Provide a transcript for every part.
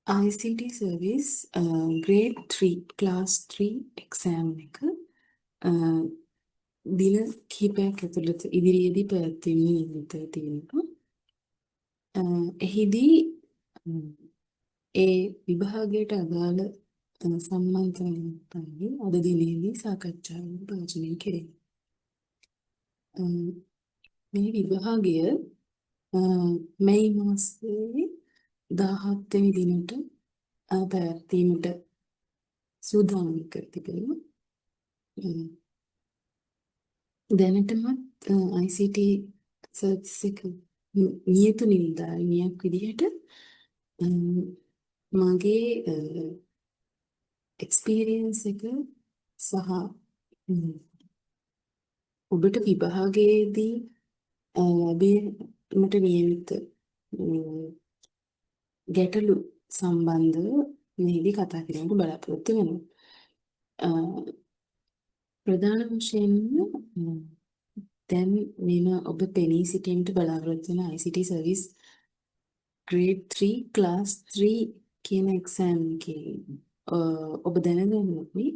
ICT service grade 3 class 3 exam එක දින කිහිපයක් ඇතුළත ඉදිරියේදී පැවැත්වීමේ නියමිතව තියෙනවා. එහිදී ඒ විභාගයට අදාළ සම්මන්ත්‍රණය තමයි අද දිනේදී සාකච්ඡාවට භාජනය කෙරේ. මේ විභාගය මැයි මාසයේ 17 වෙනි දිනට පැවැත්වීමට සූදානම් කර තිබෙනවා. දැනටමත් ICT සර්විස් එක නියත නිලධාරිනියක් විදිහට මගේ එක්ස්පීරියන්ස් එක සහ ඔබට විභාගයේදී ලැබීමට නියමිත ගැටලු සම්බන්ධව මෙහිදී කතා කිරීමට බලාපොරොත්තු වෙනවා. ප්‍රධාන වශයෙන්ම දැන් මෙම ඔබ පෙනී සිටීමට බලාපොරොත්තු වෙන ICT සර්විස් grade 3 class 3 කියන exam එකේ ඔබ දැනගන්න ඕනේ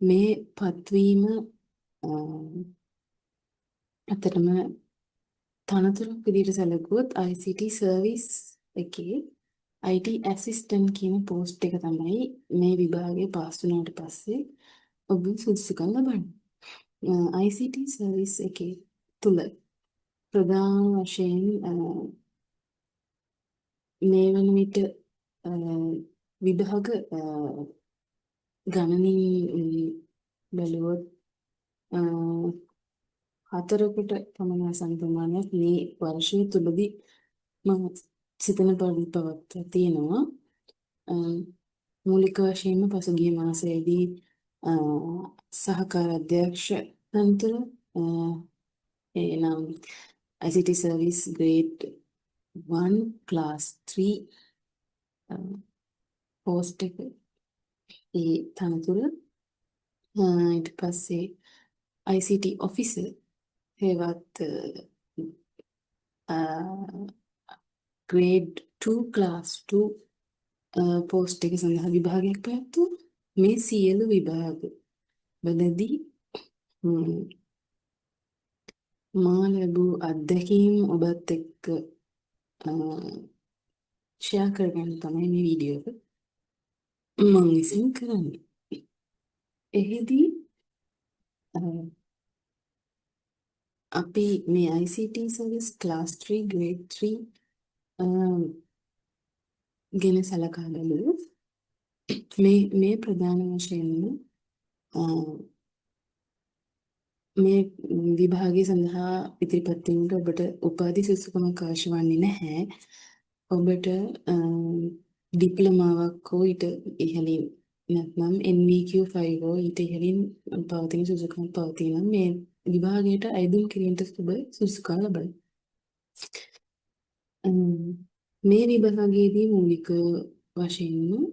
මේ පත්වීම අතරම තනතුරක් විදිහට සැලකුවොත් ICT සර්විස් එකේ IT assistant කියන පෝස්ට් එක තමයි මේ විභාගයේ පාස් වුණාට පස්සේ ඔබ සුදුසුකම් ලබන්නේ. ICT සර්විස් එකේ තුල ප්‍රධාන වශයෙන් මේ වන විට විභාග ගණනින් බැලුවොත් 4කට පමණ සංප්‍රමාණයක් මේ වර්ෂය තුලදී මම සිතන පරිදි පවත්වා තියෙනවා. මූලික වශයෙන්ම පසුගිය මාසයේදී සහකාර අධ්‍යක්ෂ තනතුර එනම් ICT service grade 1 class 3 post එක ඒ තනතුර ඊට පස්සේ ICT officer හේවත් grade 2 class 2 post එක සඳහා විභාගයක් පැවැත්වුවා. මේ සියලු විභාග වලදී මා ලැබූ අත්දැකීම් ඔබත් එක්ක ෂෙයා කරගන්න තමයි මේ වීඩියෝ එක මම විසින් කරන්නේ. එහිදී අපි මේ ICT service class 3 grade 3 ගැන සලකා බලුවොත් මේ ප්‍රධාන වශයෙන්ම මේ විභාගය සඳහා ඉදිරිපත් වීමට ඔබට උපාධි සුසුකමක් අවශ්‍ය වන්නේ නැහැ. ඔබට ඩිප්ලෝමාවක් හෝ ඊට ඉහළින් නැත්නම් NVQ 5 හෝ ඊට ඉහළින් පවතින සුසුකම් පවතින මේ විභාගයට අයදුම් කිරීමට ඔබ සුසුකම් ලබයි. මේ විභාගයේදී මූලික වශයෙන්ම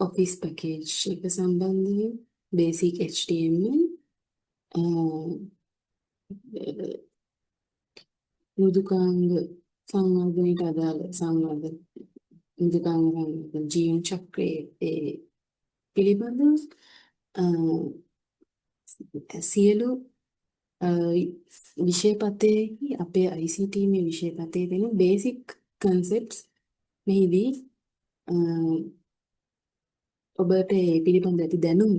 office package එක සම්බන්ධයෙන් basic HTML මෘදුකාංග සංවර්ධනයට අදාළ සංවර්ධන මෘදුකාංග ජීවන චක්‍රයේ පිළිබඳව සියලු විෂය පතේහි අපේ ICT මේ විෂය පතේ දෙන basic concepts මෙහිදී ඔබට පිළිබඳ ඇති දැනුම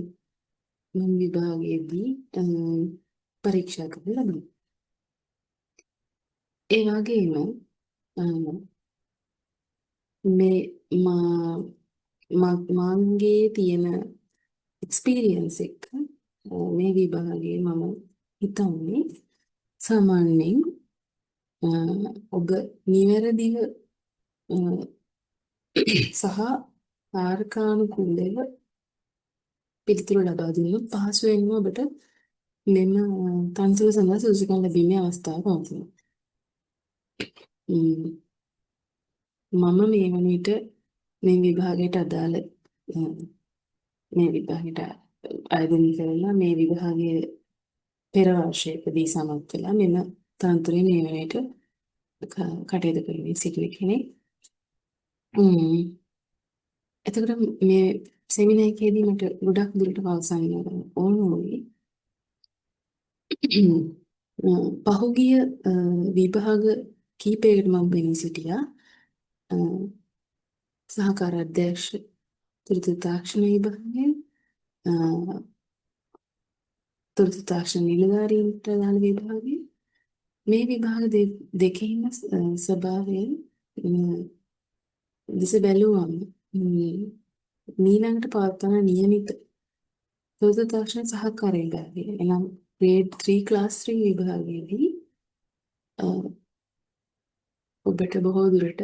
මම විභාගයේදී පරීක්ෂා කරන්න ලැබුණා. ඒ වගේම මේ මාගේ තියෙන එක්ස්පීරියන්ස් එක මේ විභාගයේ මම හිතන්නේ සාමාන්‍යයෙන් ඔබ නිවැරදිව සහ ආර්කානුකූලව පිළිතුරු ලබා දුන්නොත් පහසුවෙන්ම ඔබට මෙම තනතුර සඳහා සුදුසුකම් ලැබීමේ අවස්ථාව පවතිනවා. මම මේ වන විට මේ විභාගයට අදාළ මේ විභාගයට ආයෝජනය කරලා මේ විභාගයේ පෙර වර්ෂයේදී සමත් වෙලා මෙම තනතුරේ මේ වන විට කටයුතු කරමින් සිටින කෙනෙක්. හ්ම්. එතකොට මේ සෙමිනාර් එකේදී මට ගොඩක් දුරට අවසන් ඕන වුණේ පහුගිය විභාග කීපයකට මම පෙනී සිටියා. අ, සහකාර අධ්‍යක්ෂ තෘତୀය තාක්ෂණ විභාගයේ අ, තෘତୀය තාක්ෂණ නිලධාරීන්ට දාන විභාගයේ මේ විභාග දෙකෙහිම ස්වභාවය දෙස බැලුවම මීළඟට පවත්වන නියමිත තෘତୀය තාක්ෂණ සහකාර විභාගය එනම් grade 3 class 3 විභාගයේදී ඔබට බොහෝ දුරට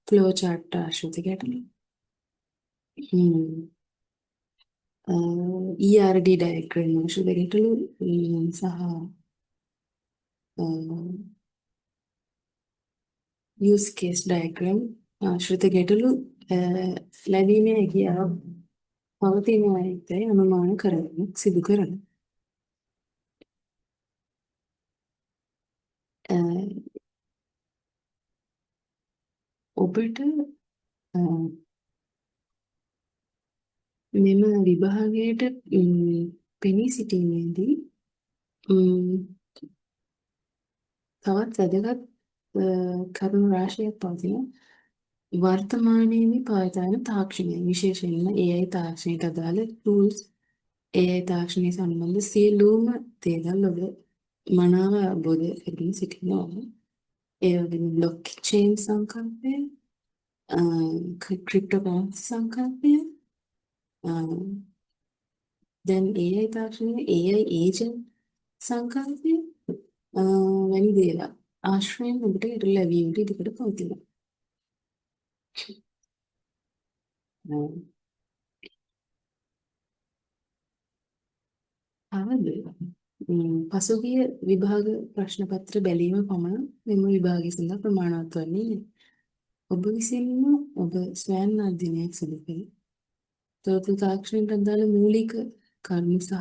ෆ්ලෝ chart ආශ්‍රිත ගැටලු ERD diagram ආශ්‍රිත ගැටලු සහ use case diagram ආශ්‍රිත ගැටලු ලැබීමේ හැකියාව පවතිනවා යයි අනුමාන කරගෙන සිදු කරන ඔබට මෙම විභාගයට පෙනී සිටීමේදී තවත් වැදගත් කරුණු රාශියක් පවතින වර්තමානයේදී පවතින තාක්ෂණය විශේෂයෙන්ම AI තාක්ෂණයට අදාළ tools AI තාක්ෂණය සම්බන්ධ සියලුම දේවල් ඔබ මනාව අවබෝධ කරගෙන සිටිනවා. ඒ වගේම blockchain සංකල්පය, cryptocurrency සංකල්පය, දැන් AI තාක්ෂණය AI agent සංකල්පය වැනි දේවල් ආශ්‍රයෙන් ඔබට ඉදිරි ලැබීමට ඉදිරියට පවතිනවා. අවද පසුගිය විභාග ප්‍රශ්න පත්‍ර බැලීම පමණ මෙම විභාගය සඳහා ප්‍රමාණවත් වන්නේ නැහැ. ඔබ විසින්ම ඔබ ස්වයං අධ්‍යයනයක් සිදු කළ තොරතුරු තාක්ෂණයට අදාළ මූලික කරුණු සහ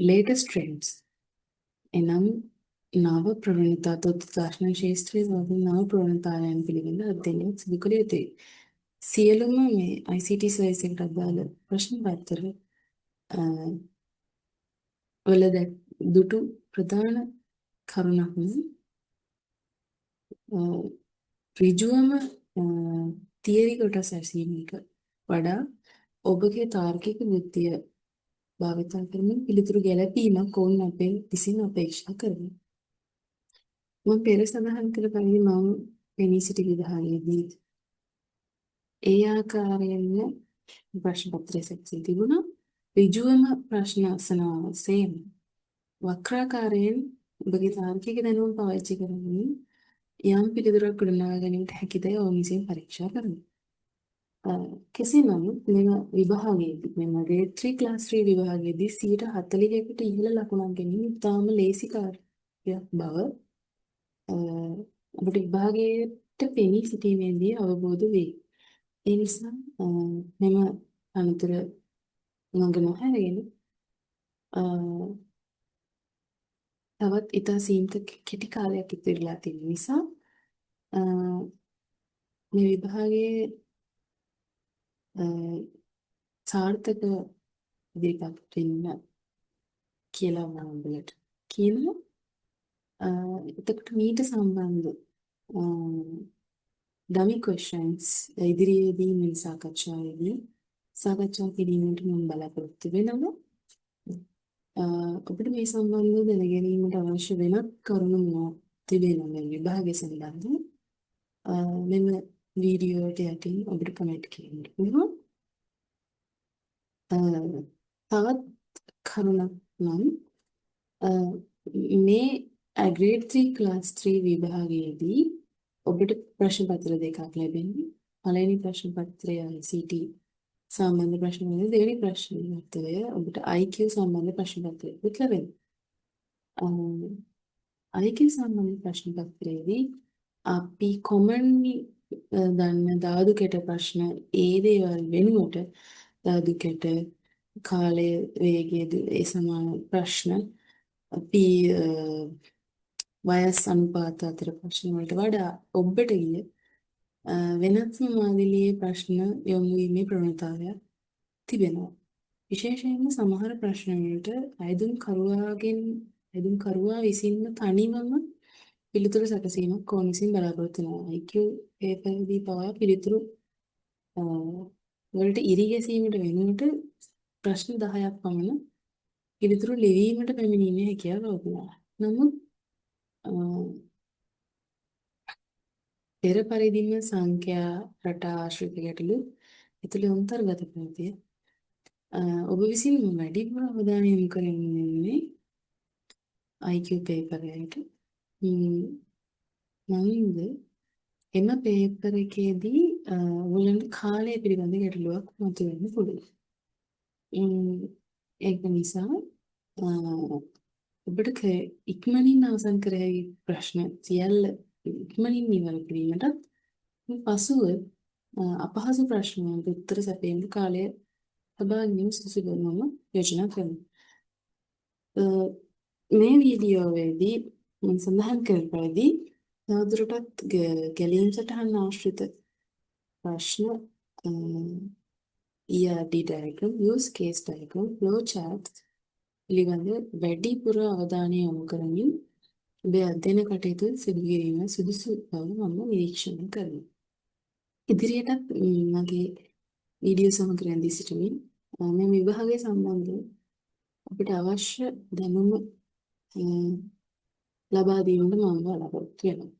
latest trends එනම් නව ප්‍රවණතා තොරතුරු තාක්ෂණ ශාස්ත්‍රයේ පවතින නව ප්‍රවණතාවයන් පිළිබඳ අධ්‍යයනයක් සිදු කළ යුතුයි. සියලුම මේ ICT සර්විස් එකට අදාළ ප්‍රශ්න පත්‍ර වල දුටු ප්‍රධාන කරුණක් ඍජුවම තියරි කොටස් ඇසීමට වඩා ඔබගේ තාර්කික බුද්ධිය භාවිත කරමින් පිළිතුරු ගැලපීමක් ඕන අපේ විසින් අපේක්ෂා කරනවා. මම පෙර සඳහන් කළ පරිදි මම පෙනී සිටි විභාගයේදී ඒ ආකාරයෙන්ම ප්‍රශ්න පත්‍රය සැකසී තිබුණා. ඍජුවම ප්‍රශ්න අසනවා සේම වක්‍රාකාරයෙන් ඔබගේ තාර්කික දැනුම පාවිච්චි කරමින් යම් පිළිතුරක් ගොඩනගා ගැනීමට හැකිදයි ඔවුන් විසින් පරීක්ෂා කරනවා. කෙසේ නමුත් මෙම විභාගයේදී මෙම grade 3 class 3 විභාගයේදී 40%කට ඉහළ ලකුණක් ගැනීම ඉතාම ලේසි කාර්යයක් බව ඔබට විභාගයට පෙනී සිටීමේදී අවබෝධ වේ. ඒ නිසා මෙම අනතුර නොග නොහැරගෙන තවත් ඉතා සීමිත කෙටි කාලයක් ඉතිරිලා තියෙන නිසා මේ විභාගයේ සාර්ථක ඉදිරිපත් වෙන්න කියලා මම ඔබට කියනවා. එතකොට මීට සම්බන්ධ dummy questions ඉදිරියේදී මේ සාකච්ඡාවේදී සාකච්ඡා කිරීමට මම බලාපොරොත්තු වෙනවා. ඔබට මේ සම්බන්ධව දැන ගැනීමට අවශ්‍ය වෙනත් කරුණු මොනවද තිබෙනවද මේ විභාගය සම්බන්ධව? මෙම වීඩියෝට යටින් ඔබට කමෙන්ට් කරන්න පුළුවන්. තවත් කරුණක් නම් මේ grade 3 class 3 විභාගයේදී ඔබට ප්‍රශ්න පත්‍ර දෙකක් ලැබෙනවා. පළවෙනි ප්‍රශ්න පත්‍රය ICT සම්බන්ධ ප්‍රශ්න වල දෙවෙනි ප්‍රශ්න පත්‍රය ඔබට IQ සම්බන්ධ ප්‍රශ්න පත්‍රයක් ලැබෙනවා. IQ සම්බන්ධ ප්‍රශ්න පත්‍රයේදී අපි commonly දන්න දාදු කැට ප්‍රශ්න ඒ දේවල් වෙනුවට දාදු කැට කාලය වේගය ඒ සමාන ප්‍රශ්න අපි වයස් අනුපාත අතර ප්‍රශ්න වලට වඩා ඔබට ගිය වෙනස්ම මාදිලියේ ප්‍රශ්න යොමු වීමේ ප්‍රවණතාවයක් තිබෙනවා. විශේෂයෙන්ම සමහර ප්‍රශ්න වලට අයදුම් කරුවා විසින්ම තනිවම පිළිතුරු සැකසීමක් කොමිසින් බලාපොරොත්තු වෙනවා. IQ පේපරදී පවා පිළිතුරු අ, වලට ඉරි ගැසීමට වෙනුවට ප්‍රශ්න 10ක් පමණ පිළිතුරු ලිවීමට පැමිණීමේ හැකියාව ලැබුණා. නමුත් අ, පෙර පරිදිම සංඛ්‍යා රටා ආශ්‍රිත ගැටලු ඇතුළේ අන්තර්ගත ප්‍රවෘත්තිය ඔබ විසින් වැඩිපුර අවධානය යොමු කරන්නේ IQ පේපරයට. නමුත් එම පේපර් එකේදී ඔයගොල්ලන්ට කාලය පිළිබඳ ගැටලුවක් මතුවෙන්න පුළුවන්. ඒක නිසා ඔබට ඉක්මනින් අවසන් කර හැකි ප්‍රශ්න සියල්ල ඉක්මනින් නිවැරදි කිරීමටත් පසුව අපහසු ප්‍රශ්න වලට උත්තර සැපයීම කාලය ලබා ගැනීම සුදුසු බව මම යෝජනා කරනවා. මේ වීඩියෝවේදී මම සඳහන් කරන පරිදි තවදුරටත් ගැලීම් සටහන් ආශ්‍රිත ප්‍රශ්න ERD diagram, use case diagram, flow charts පිළිබඳ වැඩිපුර අවධානය යොමු කරමින් ඔබේ අධ්‍යයන කටයුතු සිදු කිරීම සුදුසු බව මම නිරීක්ෂණය කරනවා. ඉදිරියටත් මගේ වීඩියෝ සමග රැඳී සිටිමින් මේ විභාගය සම්බන්ධව අපිට අවශ්‍ය දැනුම ලබා දීමට මම බලාපොරොත්තු වෙනවා.